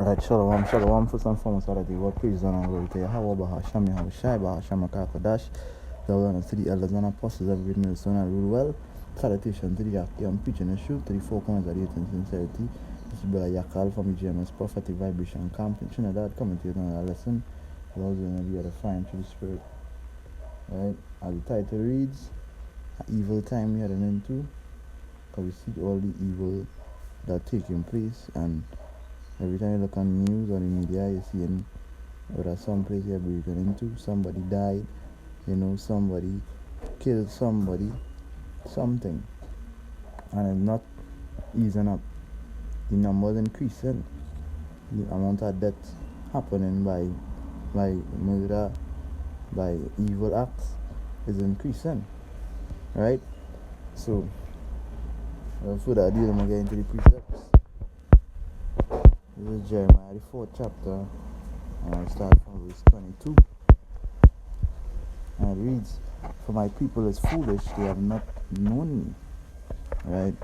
Alright, shalom, shalom. First and foremost, I'd like to give praise and glory to Yahweh, Bahasham, Yahushai, Bahasham, Akakodash, the honor to the elders and apostles of great ministry and rule well. Salutation to the Yaki, I'm preaching the truth to the four corners of the earth in sincerity. This is Brother Yakal from the GMS Prophetic Vibration Camp in Trinidad, coming to you with another lesson. Allows you to be edifying through the Spirit. Right, as the title reads, an evil time we are into, because we see all the evil that taking place, and every time you look on news or the media, you're seeing whether some place you're breaking into, somebody died, somebody killed somebody, something. And it's not easing up. The numbers increasing. The amount of deaths happening by murder, by evil acts is increasing. Right? So, without further ado, I'm going to get into the precepts. This is Jeremiah, the 4th chapter, and I'll start from verse 22. And it reads, "For my people is foolish, they have not known me." Right?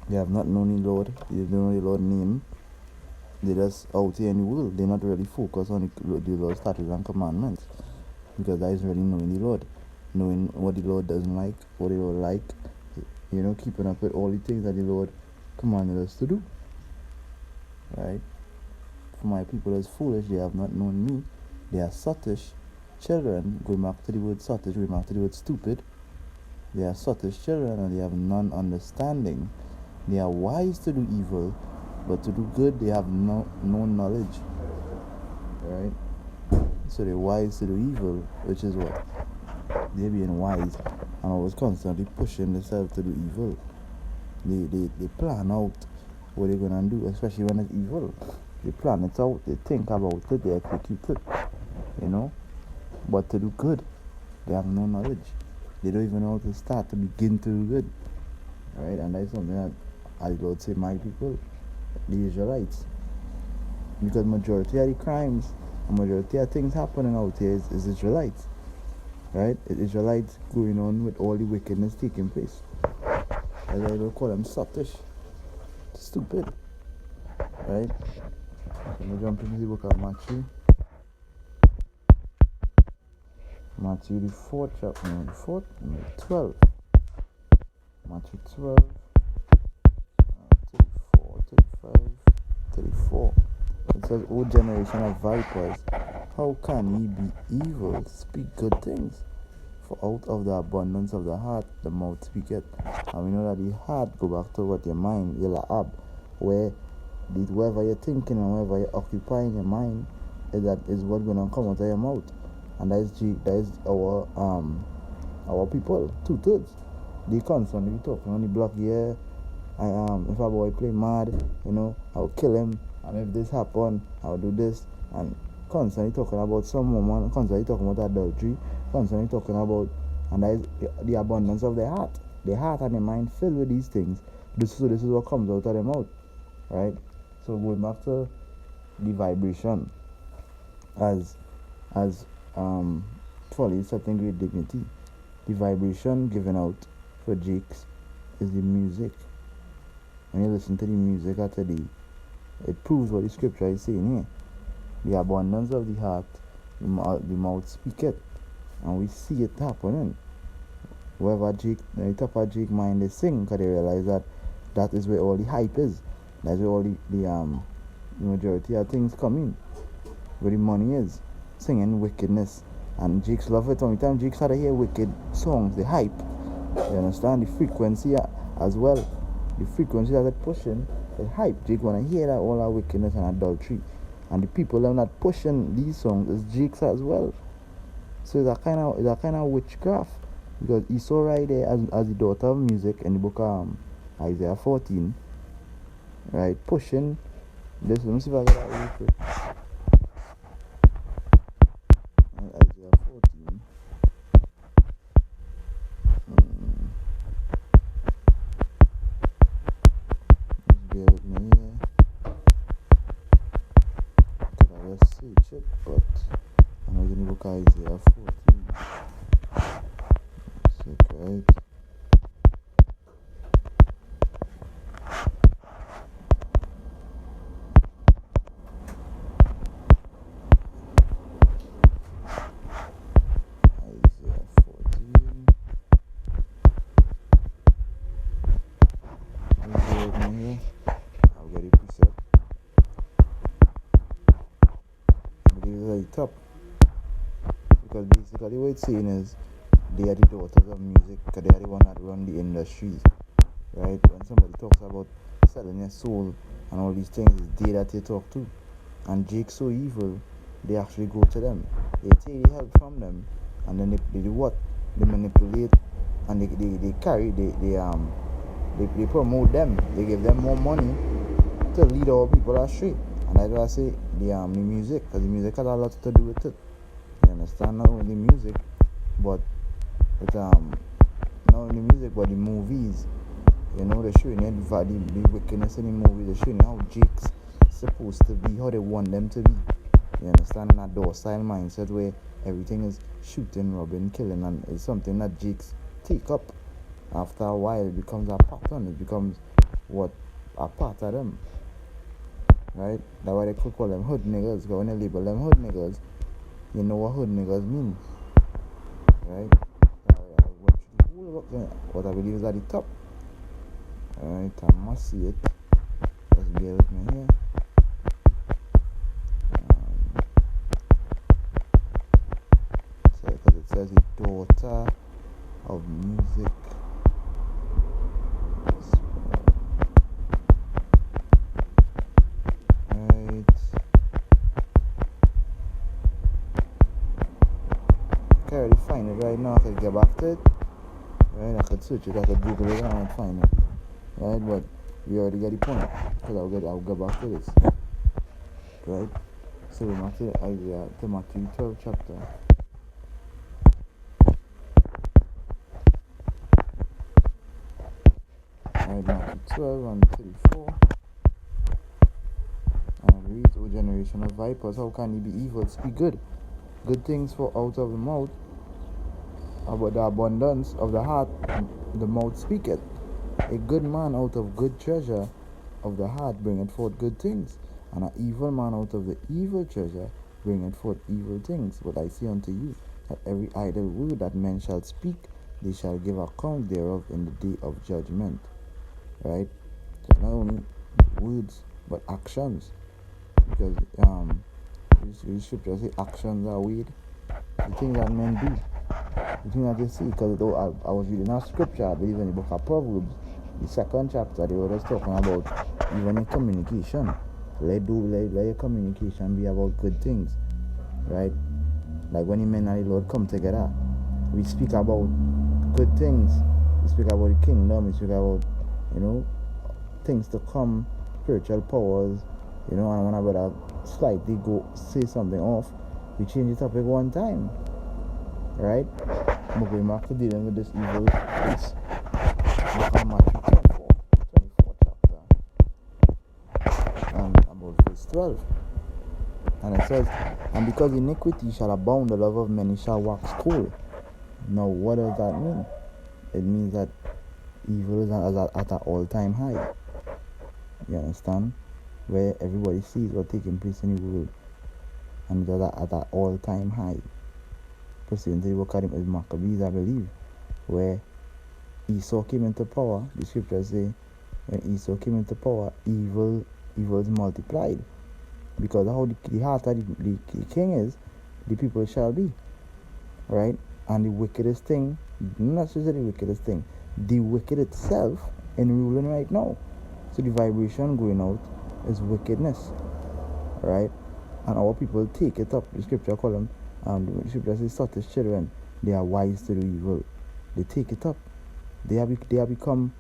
They have not known the Lord, they don't know the Lord's name. They just out here in the world. They're not really focused on the Lord's statutes and commandments, because that is really knowing the Lord, knowing what the Lord doesn't like, what the Lord like, keeping up with all the things that the Lord commanded us to do. Right? For my people is foolish, they have not known me. They are sottish children. Going back to the word sottish, going back to the word stupid. They are sottish children, and they have none understanding. They are wise to do evil, but to do good they have no knowledge. Right? So they're wise to do evil, which is what? They're being wise and always constantly pushing themselves to do evil. They plan out what they're gonna do, especially when it's evil. They plan it out, they think about it, they execute it. But to do good, they have no knowledge. They don't even know how to start to begin to do good. Right? And that's something that I would say my people, the Israelites. Because majority of the crimes and majority of things happening out here is Israelites. Right? It's Israelites going on with all the wickedness taking place. As I will call them sottish. Stupid. Right? So we jump into the book of Matthew. Matthew the 4th chapter, the 4th, no, 12. Matthew 12, 34, 35, 34. It says, "O generation of vipers, how can ye be evil? Speak good things. For out of the abundance of the heart, the mouth speaketh." And we know that the heart go back to what your mind, your la'ab, where whatever you're thinking and whatever you're occupying your mind, is what's going to come out of your mouth. And that is our people, 2/3. They constantly talking on the block here. If a boy play mad, I'll kill him. And if this happen, I'll do this. And constantly talking about some woman, constantly talking about adultery, constantly talking about, and that is the abundance of their heart. Their heart and their mind filled with these things. This is what comes out of their mouth. Right? So going back to the vibration, as folly certain great dignity. The vibration given out for Jakes is the music. When you listen to the music after it proves what the scripture is saying here. The abundance of the heart, the mouth speaketh, and we see it happening. Wherever the top of Jake's mind, they sing, because they realize that is where all the hype is. That's where all the majority of things come in. Where the money is. Singing wickedness. And Jakes love it. Every time Jakes had to hear wicked songs, the hype. You understand? The frequency as well. The frequency that it's pushing, the hype. Jake wanna hear that all that wickedness and adultery. And the people that are not pushing these songs is Jakes as well. So it's a kind of witchcraft. Because Esau right there as the daughter of music in the book of Isaiah 14. Right, pushing this. Let me see if I get that real quick. Isaiah 14. Just bear with me here. Could I just search it, but I'm not in the book of Isaiah 14. Check, right? down here. I'll get a preset. I believe it's at the top. Because basically what it's saying is they are the daughters of music, because they are the one that run the industries. Right? When somebody talks about selling your soul and all these things, it's they that they talk to. And Jake's so evil, they actually go to them. They take the help from them, and then they do what? They manipulate, and they carry, they promote them. They give them more money to lead our people astray. And that's why I say the music, because the music has a lot to do with it. You understand? Not only music, but it not only music, but the movies. You know, they're showing you the wickedness in the movies. They're showing you how Jake's supposed to be, how they want them to be. You understand? In a docile mindset where everything is shooting, robbing, killing, and it's something that Jake's take up. After a while, it becomes a pattern. It becomes a part of them. Right? That's why they could call them hood niggas. Because when they label them hood niggas, you know what hood niggas mean. Right? I went through the whole up there. What I believe is at the top. Alright, I must see it. Just bear with me here. Because it says the daughter of music. Right. I can't really find it right now. I could get back to it. Right, I could search it, I could Google it, and I could find it. Right, but we already get the point. Because I'll get back to this. Right? So Matthew 12 chapter. Alright, Matthew 12 and 34. And it reads, O generation of vipers, how can ye be evil? Speak good. Good things for out of the mouth. About the abundance of the heart, the mouth speaketh. A good man out of good treasure of the heart bringeth forth good things, and an evil man out of the evil treasure bringeth forth evil things. But I say unto you, that every idle word that men shall speak, they shall give account thereof in the day of judgment. Right? So not only words, but actions. Because the scripture say actions are weighed. The things that men do, the thing that they see. Because I was reading a scripture, I believe in the book of Proverbs, the 2nd chapter, they were just talking about even in communication. Let your communication be about good things. Right? Like when the men and the Lord come together, we speak about good things. We speak about the kingdom. We speak about, things to come, spiritual powers, and when I better slightly go say something off, we change the topic one time. Right? I'm going back to dealing with this evil place. Matthew 24 chapter. And about verse 12. And it says, and because iniquity shall abound, the love of many shall wax cold. Now, what does that mean? It means that evil is at an all-time high. You understand? Where everybody sees what's taking place in the world. And it is at an all-time high. Pursuant to the book of Maccabees, I believe, where Esau came into power. The scriptures say, when Esau came into power, evil is multiplied. Because how the heart of the king is, the people shall be. Right? And the wickedest thing, not necessarily the wickedest thing, the wicked itself in ruling right now. So the vibration going out is wickedness. Right? And our people take it up. The scripture call them, the scripture says, such children, they are wise to do evil. They take it up. They have become,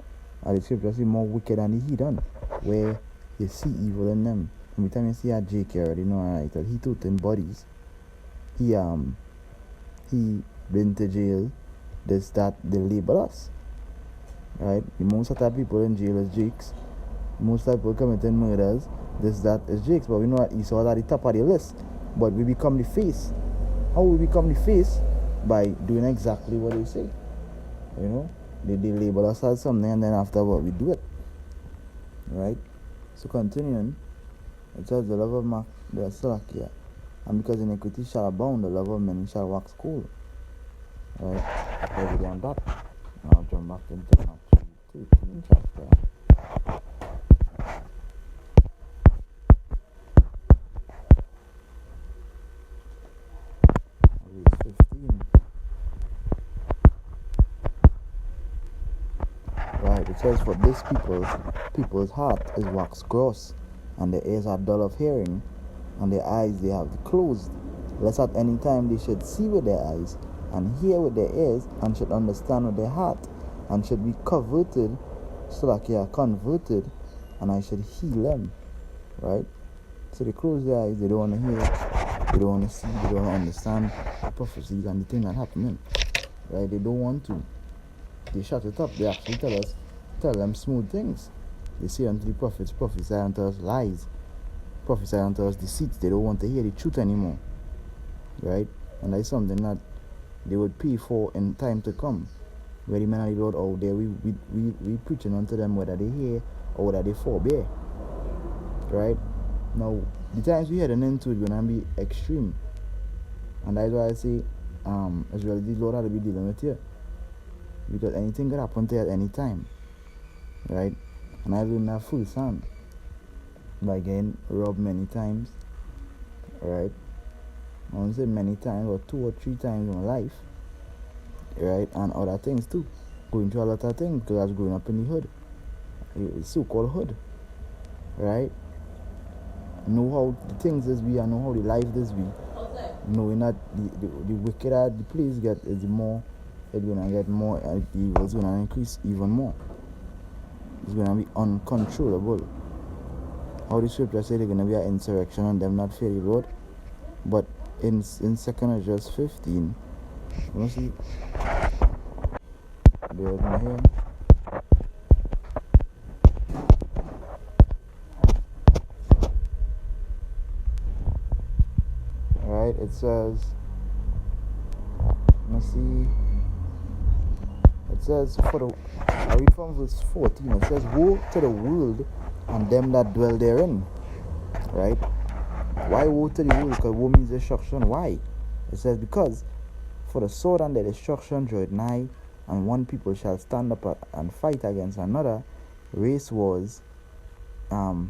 the scripture says, more wicked than the heathen, where you see evil in them. Every time you see a Jake, you already know, right, that he took in bodies. He been to jail. This, that, they label us. Right? The most of the people in jail is Jakes. Most of the people committing murders, this, that is Jakes. But we know that Esau is at the top of the list. But we become the face. How we become the face? By doing exactly what they say. They label us as something, and then afterward we do it. Right? So continuing, it says the love of the Salakia, and because iniquity shall abound, the love of many shall wax cold. Right? Every on that. Now jump back into Matthew 13 chapter. it says, for this people's heart is wax gross, and their ears are dull of hearing, and their eyes they have closed, lest at any time they should see with their eyes, and hear with their ears, and should understand with their heart, and should be converted, so that they are converted, and I should heal them. Right? So they close their eyes, they don't want to hear, they don't want to see, they don't want to understand the prophecies and the thing that happening. Right? They don't want to. They shut it up. They actually tell them smooth things. They say unto the prophets, prophesy unto us lies, prophesy unto us deceits. They don't want to hear the truth anymore. Right? And that's something that they would pay for in time to come. Where the men of the Lord out there, we preaching unto them whether they hear or whether they forbear. Right? Now, the times we heading into it going to be extreme. And that's why I say, as well, the Lord had to be dealing with you. Because anything could happen to you at any time. Right? And I learned that full son by getting robbed many times. Right? I won't say many times, or 2 or 3 times in my life. Right? And other things too. Going through a lot of things because I was growing up in the hood. The so-called hood. Right? Know how the things this be, I know how the life this be. Knowing that the wickeder the place get is the more it's gonna get more, the evil's gonna increase even more. It's gonna be uncontrollable. How the scripture say there's gonna be an insurrection and them not fear the Lord. But in 2 Esdras 15, you see, bear with me here. Right, it says, let's see, it says, I read from verse 14, it says, woe to the world and them that dwell therein. Right? Why woe to the world? Because woe means destruction. Why? It says, because for the sword and the destruction draweth nigh, and one people shall stand up and fight against another. Race wars, not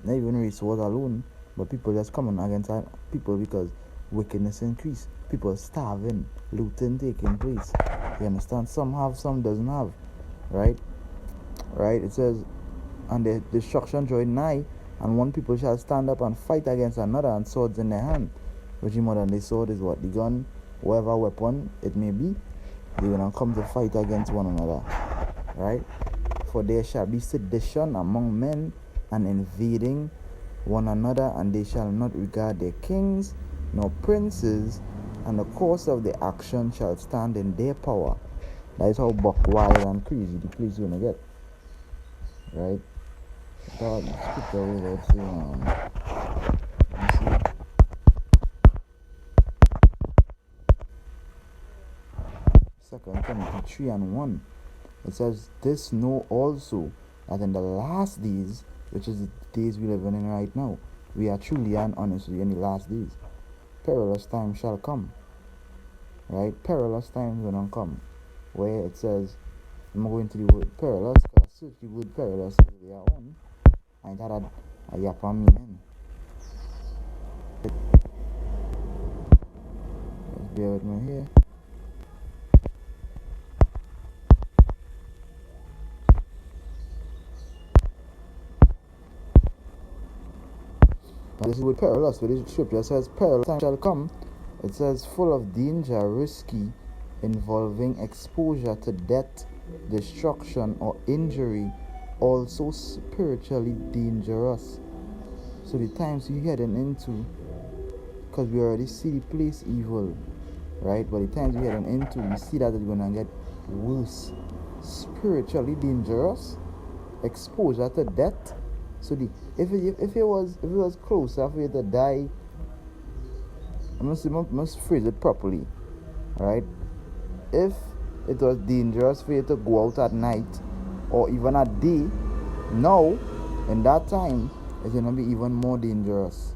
even race wars alone, but people just coming against people because wickedness increase. People starving, looting taking place. You understand? Some have, some doesn't have. Right? Right? It says, and the destruction draweth nigh, and one people shall stand up and fight against another, and swords in their hand. Which more than the sword is what? The gun, whatever weapon it may be, they're going to come to fight against one another. Right? For there shall be sedition among men, and invading one another, and they shall not regard their kings nor princes, and the course of their action shall stand in their power. That is how buck wild and crazy the place is going to get. Right? God, scripture was saying, Second Timothy 3:1. It says, this know also, that in the last days, which is the days we live in right now, we are truly and honestly in the last days. Perilous times shall come. Right? Perilous times will not come. Where it says, I'm going to the word perilous, because I search the word perilous earlier on. I thought a yapa meaning. Just bear with me here. This is with perilous, where the scripture says perilous time shall come. It says full of danger, risky, involving exposure to death, destruction, or injury, also spiritually dangerous. So the times you're heading into, because we already see the place evil, right? But the times you're heading into, we see that it's going to get worse. Spiritually dangerous, exposure to death. So if it was closer for you to die, I must phrase it properly, right? If it was dangerous for you to go out at night or even at day, now in that time it's gonna be even more dangerous.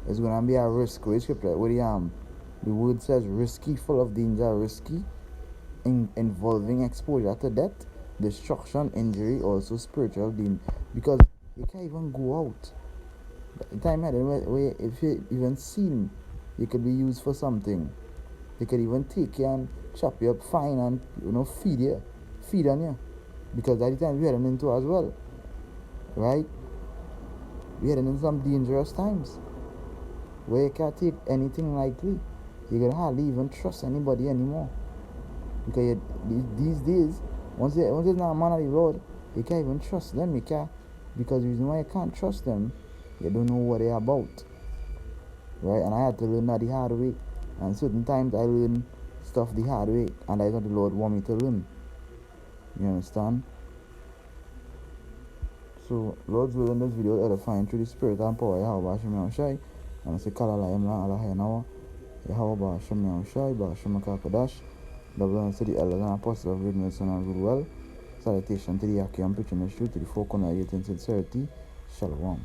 It's gonna be a risk. Where the word says risky, full of danger, risky, involving exposure to death, destruction, injury, also spiritual danger, because you can't even go out. The time where if you even seen, you could be used for something. They could even take you and chop you up fine and feed on you. Because at the time we heading into as well, right? We heading in some dangerous times where you can't take anything lightly. You can hardly even trust anybody anymore. Because these days, once it's not a man of the Lord, you can't even trust them. You can't, because the reason why you can't trust them, you don't know what they're about, right? And I had to learn that the hard way. And certain times I learn stuff the hard way, and that's what the Lord want me to learn. You understand? So, Lord's will in this video edifying through the Spirit and power Yahweh Hashem Yahushai. And I say, Kala la Yemla Allah Yanawa, Yahweh Hashem Yahushai, Hashem Kakadash, double honor to the elders and apostles of great medicine and good well. Salutation to the Yaki and preaching the truth, to the folk on the sincerity. Shalom.